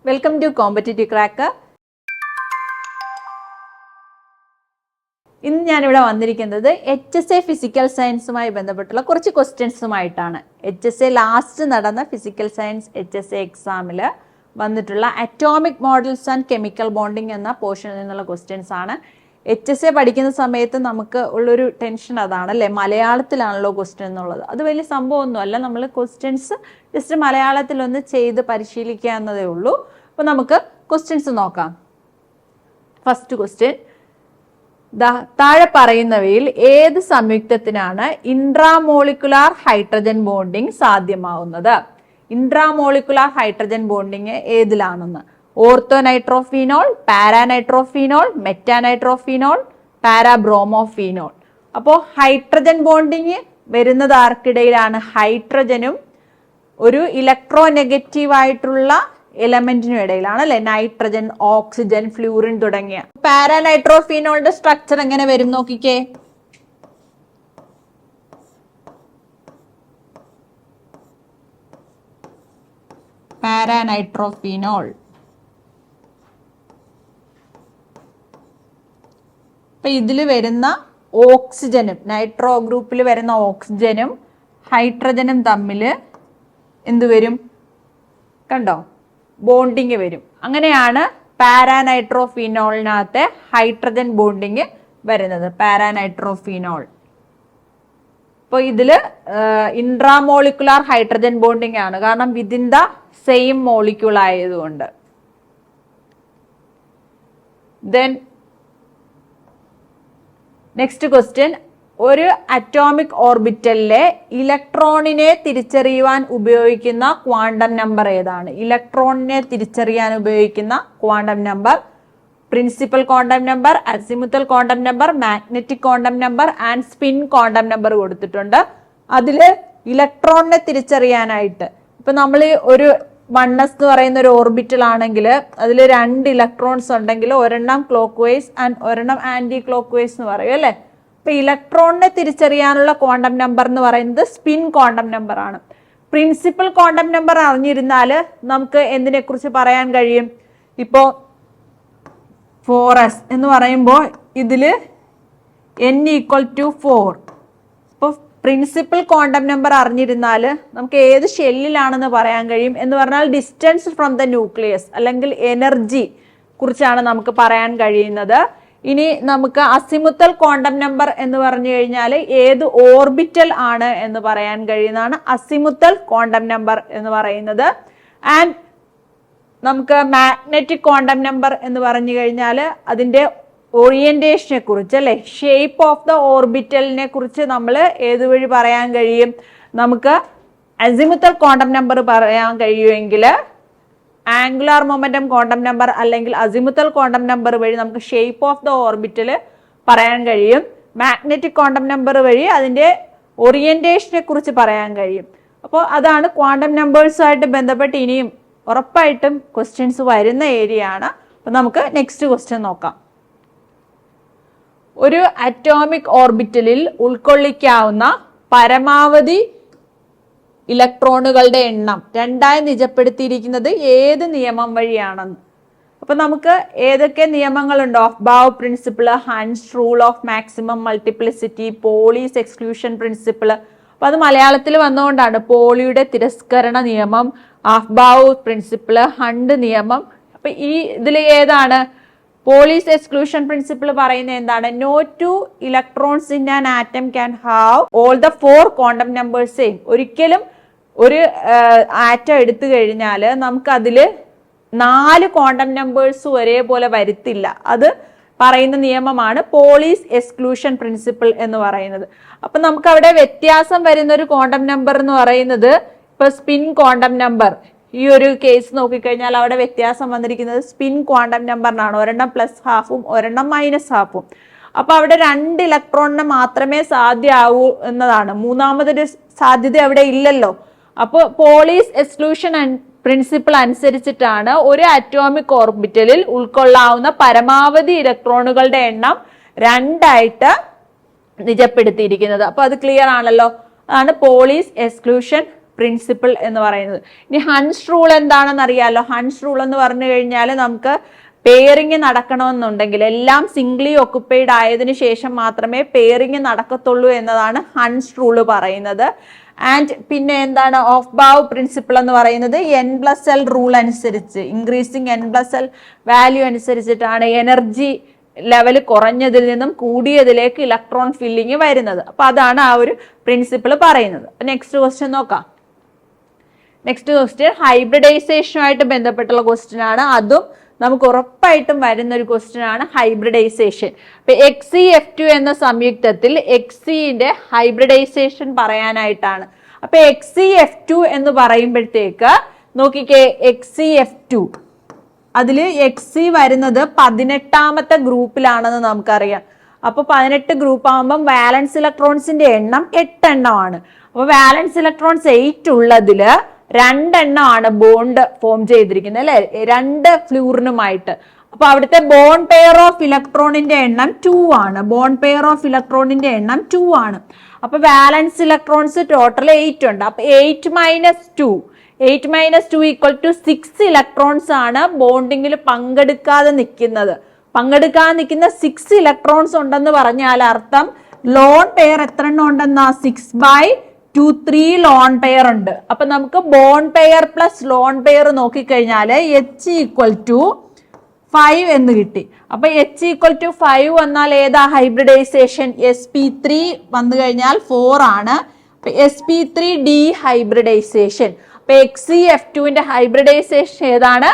Welcome to competitive cracker. ഇന്ന് ഞാനിവിടെ വന്നിരിക്കുന്നത് HSA ഫിസിക്കൽ സയൻസുമായി ബന്ധപ്പെട്ടുള്ള കുറച്ച് ക്വസ്റ്റ്യൻസുമായിട്ടാണ്. HSA ലാസ്റ്റ് നടന്ന ഫിസിക്കൽ സയൻസ് HSA എക്സാമിൽ വന്നിട്ടുള്ള atomic models and chemical bonding എന്ന പോർഷനിൽ നിന്നുള്ള ക്വസ്റ്റ്യൻസ് ആണ്. HSA പഠിക്കുന്ന സമയത്ത് നമുക്ക് ഉള്ളൊരു ടെൻഷൻ അതാണ് അല്ലേ, മലയാളത്തിലാണല്ലോ ക്വസ്റ്റ്യൻ എന്നുള്ളത്. അത് വലിയ സംഭവമൊന്നും അല്ല, നമ്മൾ ക്വസ്റ്റ്യൻസ് ജസ്റ്റ് മലയാളത്തിലൊന്ന് ചെയ്ത് പരിശീലിക്കുക എന്നതേ ഉള്ളൂ. അപ്പോൾ നമുക്ക് ക്വസ്റ്റ്യൻസ് നോക്കാം. ഫസ്റ്റ് ക്വസ്റ്റ്യൻ, താഴെ പറയുന്നവയിൽ ഏത് സംയുക്തത്തിനാണ് ഇൻട്രാമോളിക്കുലാർ ഹൈഡ്രജൻ ബോണ്ടിങ് സാധ്യമാവുന്നത്? ഇൻട്രാമോളിക്കുലാർ ഹൈഡ്രജൻ ബോണ്ടിങ് ഏതിലാണെന്ന്? Ortho nitrophenol, para nitrophenol, meta nitrophenol, para bromophenol. അപ്പോൾ ഹൈഡ്രജൻ ബോണ്ടിങ് വരുന്നത് ആർക്കിടയിലാണ്? ഹൈഡ്രജനും ഒരു ഇലക്ട്രോ നെഗറ്റീവ് ആയിട്ടുള്ള എലമെന്റിനും ഇടയിലാണ് അല്ലെ, നൈട്രജൻ, ഓക്സിജൻ, ഫ്ലൂറിൻ തുടങ്ങിയ. പാരാനൈട്രോഫീനോളിന്റെ സ്ട്രക്ചർ എങ്ങനെ വരും നോക്കിക്കേ. പാരാനൈട്രോഫീനോൾ അപ്പൊ ഇതില് വരുന്ന ഓക്സിജനും നൈട്രോ ഗ്രൂപ്പിൽ വരുന്ന ഓക്സിജനും ഹൈഡ്രജനും തമ്മിൽ എന്ത് വരും? കണ്ടോ, ബോണ്ടിങ് വരും. അങ്ങനെയാണ് പാരാനൈട്രോഫീനോളിനകത്തെ ഹൈഡ്രജൻ ബോണ്ടിങ് വരുന്നത്, പാരാനൈട്രോഫീനോൾ. അപ്പോൾ ഇതില് ഇൻട്രാമോളിക്കുലാർ ഹൈഡ്രജൻ ബോണ്ടിങ് ആണ്, കാരണം വിതിൻ ദ സെയിം മോളിക്യൂൾ ആയതുകൊണ്ട്. ദെൻ നെക്സ്റ്റ് ക്വസ്റ്റ്യൻ, ഒരു അറ്റോമിക് ഓർബിറ്റലിലെ ഇലക്ട്രോണിനെ തിരിച്ചറിയുവാൻ ഉപയോഗിക്കുന്ന ക്വാണ്ടം നമ്പർ ഏതാണ്? ഇലക്ട്രോണിനെ തിരിച്ചറിയാൻ ഉപയോഗിക്കുന്ന quantum number principal quantum number, azimuthal quantum number, magnetic quantum number and spin quantum number കൊടുത്തിട്ടുണ്ട്. അതില് ഇലക്ട്രോണിനെ തിരിച്ചറിയാനായിട്ട് ഇപ്പൊ നമ്മൾ ഒരു 1s എന്ന് പറയുന്ന ഒരു ഓർബിറ്റൽ ആണെങ്കിൽ അതിൽ 2 ഇലക്ട്രോൺസ് ഉണ്ടെങ്കിൽ ഒരെണ്ണം ക്ലോക്ക് വൈസ് ആൻഡ് ഒരെണ്ണം ആന്റി ക്ലോക്ക് വൈസ് എന്ന് പറയും അല്ലെ. അപ്പൊ ഇലക്ട്രോണിനെ തിരിച്ചറിയാനുള്ള ക്വാണ്ടം നമ്പർ എന്ന് പറയുന്നത് സ്പിൻ ക്വാണ്ടം നമ്പർ ആണ്. പ്രിൻസിപ്പൽ ക്വാണ്ടം നമ്പർ അറിഞ്ഞിരുന്നാൽ നമുക്ക് എന്തിനെ കുറിച്ച് പറയാൻ കഴിയും? ഇപ്പോ 4s എന്ന് പറയുമ്പോൾ ഇതില് n = 4. അപ്പോൾ പ്രിൻസിപ്പൽ ക്വാണ്ടം നമ്പർ അറിഞ്ഞിരുന്നാൽ നമുക്ക് ഏത് ഷെല്ലിലാണെന്ന് പറയാൻ കഴിയും. എന്ന് പറഞ്ഞാൽ ഡിസ്റ്റൻസ് ഫ്രം ദ ന്യൂക്ലിയസ് അല്ലെങ്കിൽ എനർജി കുറിച്ചാണ് നമുക്ക് പറയാൻ കഴിയുന്നത്. ഇനി നമുക്ക് അസിമുത്തൽ ക്വാണ്ടം നമ്പർ എന്ന് പറഞ്ഞു കഴിഞ്ഞാൽ ഏത് ഓർബിറ്റൽ ആണ് എന്ന് പറയാൻ കഴിയുന്നതാണ് അസിമുത്തൽ ക്വാണ്ടം നമ്പർ എന്ന് പറയുന്നത്. ആൻഡ് നമുക്ക് മാഗ്നറ്റിക് ക്വാണ്ടം നമ്പർ എന്ന് പറഞ്ഞു കഴിഞ്ഞാൽ അതിന്റെ ഓറിയന്റേഷനെ കുറിച്ച് അല്ലെ, ഷേപ്പ് ഓഫ് ദ ഓർബിറ്റലിനെ കുറിച്ച് നമ്മൾ ഏത് വഴി പറയാൻ കഴിയും? നമുക്ക് അസിമുത്തൽ ക്വാണ്ടം നമ്പർ പറയാൻ കഴിയുമെങ്കിൽ ആംഗുലാർ മൊമെന്റം ക്വാണ്ടം നമ്പർ അല്ലെങ്കിൽ അസിമുത്തൽ ക്വാണ്ടം നമ്പർ വഴി നമുക്ക് ഷേപ്പ് ഓഫ് ദ ഓർബിറ്റൽ പറയാൻ കഴിയും. മാഗ്നറ്റിക് ക്വാണ്ടം നമ്പർ വഴി അതിന്റെ ഓറിയന്റേഷനെ കുറിച്ച് പറയാൻ കഴിയും. അപ്പോൾ അതാണ് ക്വാണ്ടം നമ്പേഴ്സുമായിട്ട് ബന്ധപ്പെട്ട് ഇനിയും ഉറപ്പായിട്ടും ക്വസ്റ്റ്യൻസ് വരുന്ന ഏരിയ ആണ്. അപ്പൊ നമുക്ക് നെക്സ്റ്റ് ക്വസ്റ്റ്യൻ നോക്കാം. ഒരു അറ്റോമിക് ഓർബിറ്റലിൽ ഉൾക്കൊള്ളിക്കാവുന്ന പരമാവധി ഇലക്ട്രോണുകളുടെ എണ്ണം 2 നിജപ്പെടുത്തിയിരിക്കുന്നത് ഏത് നിയമം വഴിയാണെന്ന്. അപ്പൊ നമുക്ക് ഏതൊക്കെ നിയമങ്ങളുണ്ട്? Of-bough principle, Hund's rule of maximum multiplicity, polis exclusion principle. അപ്പൊ അത് മലയാളത്തിൽ വന്നുകൊണ്ടാണ് പോളിയുടെ തിരസ്കരണ നിയമം, ഓഫ്-ബാവ് പ്രിൻസിപ്പിൾ, ഹണ്ട് നിയമം. അപ്പൊ ഈ ഇതിൽ ഏതാണ്? പോളിസ് എക്സ്ക്ലൂഷൻ പ്രിൻസിപ്പിൾ പറയുന്നത് എന്താണ്? No 2 electrons in an atom can have all the 4 quantum numbers same. ഒരിക്കലും ഒരു ആറ്റം എടുത്തു കഴിഞ്ഞാൽ നമുക്ക് അതില് 4 ക്വാണ്ടം നമ്പേഴ്സ് ഒരേപോലെ വരുത്തില്ല. അത് പറയുന്ന നിയമമാണ് പോളിസ് എക്സ്ക്ലൂഷൻ പ്രിൻസിപ്പിൾ എന്ന് പറയുന്നത്. അപ്പൊ നമുക്ക് അവിടെ വ്യത്യാസം വരുന്ന ഒരു ക്വാണ്ടം നമ്പർ എന്ന് പറയുന്നത് ഇപ്പൊ സ്പിൻ ക്വാണ്ടം നമ്പർ. ഈ ഒരു കേസ് നോക്കിക്കഴിഞ്ഞാൽ അവിടെ വ്യത്യാസം വന്നിരിക്കുന്നത് സ്പിൻ ക്വാണ്ടം നമ്പറിനാണ്. ഒരെണ്ണം +½ ഒരെണ്ണം -½ അപ്പൊ അവിടെ 2 ഇലക്ട്രോണിന് മാത്രമേ സാധ്യമാവൂ എന്നതാണ്. മൂന്നാമതൊരു സാധ്യത അവിടെ ഇല്ലല്ലോ. അപ്പോൾ പോളിസ് എക്സ്ക്ലൂഷൻ പ്രിൻസിപ്പിൾ അനുസരിച്ചിട്ടാണ് ഒരു അറ്റോമിക് ഓർബിറ്റലിൽ ഉൾക്കൊള്ളാവുന്ന പരമാവധി ഇലക്ട്രോണുകളുടെ എണ്ണം 2 നിജപ്പെടുത്തിയിരിക്കുന്നത്. അപ്പൊ അത് ക്ലിയർ ആണല്ലോ. അതാണ് പോളിസ് എക്സ്ക്ലൂഷൻ പ്രിൻസിപ്പിൾ എന്ന് പറയുന്നത്. ഇനി ഹൺസ് റൂൾ എന്താണെന്ന് അറിയാലോ. ഹൺസ് റൂൾ എന്ന് പറഞ്ഞു കഴിഞ്ഞാൽ നമുക്ക് പെയറിങ് നടക്കണമെന്നുണ്ടെങ്കിൽ എല്ലാം സിംഗ്ലി ഒക്കുപ്പൈഡ് ആയതിനു ശേഷം മാത്രമേ പെയറിങ് നടക്കത്തുള്ളൂ എന്നതാണ് ഹൺസ് റൂള് പറയുന്നത്. ആൻഡ് പിന്നെ എന്താണ് ഓഫ് ബാവ് പ്രിൻസിപ്പിൾ എന്ന് പറയുന്നത് N+L റൂൾ അനുസരിച്ച് ഇൻക്രീസിങ് N+L വാല്യൂ അനുസരിച്ചിട്ടാണ് എനർജി ലെവൽ കുറഞ്ഞതിൽ നിന്നും കൂടിയതിലേക്ക് ഇലക്ട്രോൺ ഫില്ലിങ് വരുന്നത്. അപ്പൊ അതാണ് ആ ഒരു പ്രിൻസിപ്പിൾ പറയുന്നത്. നെക്സ്റ്റ് ക്വസ്റ്റ്യൻ നോക്കാം. നെക്സ്റ്റ് ക്വസ്റ്റ്യൻ ഹൈബ്രിഡൈസേഷനുമായിട്ട് ബന്ധപ്പെട്ടുള്ള ക്വസ്റ്റ്യൻ ആണ്. അതും നമുക്ക് ഉറപ്പായിട്ടും വരുന്ന ഒരു ക്വസ്റ്റ്യൻ ആണ് ഹൈബ്രിഡൈസേഷൻ. ഇപ്പൊ XeF2 എന്ന സംയുക്തത്തിൽ Xe-ന്റെ ഹൈബ്രിഡൈസേഷൻ പറയാനായിട്ടാണ്. അപ്പൊ XeF2 എന്ന് പറയുമ്പോഴത്തേക്ക് നോക്കിക്കേ, XeF2 അതില് Xe വരുന്നത് 18ാമത്തെ ഗ്രൂപ്പിലാണെന്ന് നമുക്കറിയാം. അപ്പൊ 18 ഗ്രൂപ്പ് ആകുമ്പോൾ വാലൻസ് ഇലക്ട്രോൺസിന്റെ എണ്ണം 8 എണ്ണമാണ്. അപ്പൊ വാലൻസ് ഇലക്ട്രോൺസ് 8 ഉള്ളതില് 2 എണ്ണമാണ് ബോണ്ട് ഫോം ചെയ്തിരിക്കുന്നത് അല്ലെ, 2 ഫ്ലൂറിനുമായിട്ട്. അപ്പൊ അവിടുത്തെ ബോണ്ട് പെയർ ഓഫ് ഇലക്ട്രോണിന്റെ എണ്ണം 2 ആണ്. ബോണ്ട് പെയർ ഓഫ് ഇലക്ട്രോണിന്റെ എണ്ണം 2 ആണ്. അപ്പൊ വാലൻസ് ഇലക്ട്രോൺസ് ടോട്ടൽ 8 ഉണ്ട്. അപ്പൊ 8 - 2 ഈക്വൽ ടു 6 ഇലക്ട്രോൺസ് ആണ് ബോണ്ടിങ്ങിൽ പങ്കെടുക്കാതെ നിൽക്കുന്നത്. പങ്കെടുക്കാതെ നിൽക്കുന്ന 6 ഇലക്ട്രോൺസ് ഉണ്ടെന്ന് പറഞ്ഞാൽ അർത്ഥം ലോൺ പെയർ എത്ര എണ്ണം ഉണ്ടെന്നാ 6/2 3 ലോൺ പെയർ ഉണ്ട്. അപ്പൊ നമുക്ക് bond pair plus lone pair നോക്കിക്കഴിഞ്ഞാല് H ഈക്വൽ ടു 5 എന്ന് കിട്ടി. അപ്പൊ H ഈക്വൽ ടു 5 വന്നാൽ ഏതാ ഹൈബ്രിഡൈസേഷൻ? sp3 വന്നു കഴിഞ്ഞാൽ 4 ആണ്. sp3 ഡീഹൈബ്രിഡൈസേഷൻ. അപ്പൊ XeF2ന്റെ ഹൈബ്രിഡൈസേഷൻ ഏതാണ്?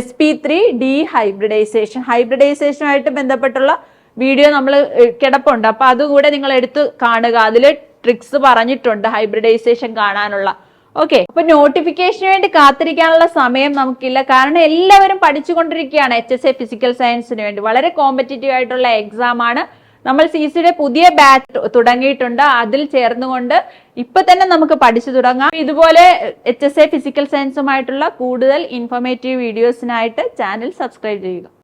sp3 ഡീഹൈബ്രിഡൈസേഷൻ. ഹൈബ്രിഡൈസേഷനുമായിട്ട് ബന്ധപ്പെട്ടുള്ള വീഡിയോ നമ്മൾ കിടപ്പുണ്ട്. അപ്പൊ അതുകൂടെ നിങ്ങൾ എടുത്ത് കാണുക. അതില് ട്രിക്സ് പറഞ്ഞിട്ടുണ്ട് ഹൈബ്രിഡൈസേഷൻ കാണാനുള്ള. ഓക്കെ, അപ്പൊ നോട്ടിഫിക്കേഷന് വേണ്ടി കാത്തിരിക്കാനുള്ള സമയം നമുക്കില്ല. കാരണം എല്ലാവരും പഠിച്ചുകൊണ്ടിരിക്കുകയാണ് HSA ഫിസിക്കൽ സയൻസിന് വേണ്ടി. വളരെ കോമ്പറ്റീറ്റീവ് ആയിട്ടുള്ള എക്സാം ആണ്. നമ്മൾ CCയുടെ പുതിയ ബാച്ച് തുടങ്ങിയിട്ടുണ്ട്. അതിൽ ചേർന്നുകൊണ്ട് ഇപ്പൊ തന്നെ നമുക്ക് പഠിച്ചു തുടങ്ങാം. ഇതുപോലെ HSA ഫിസിക്കൽ സയൻസുമായിട്ടുള്ള കൂടുതൽ ഇൻഫോർമേറ്റീവ് വീഡിയോസിനായിട്ട് ചാനൽ സബ്സ്ക്രൈബ് ചെയ്യുക.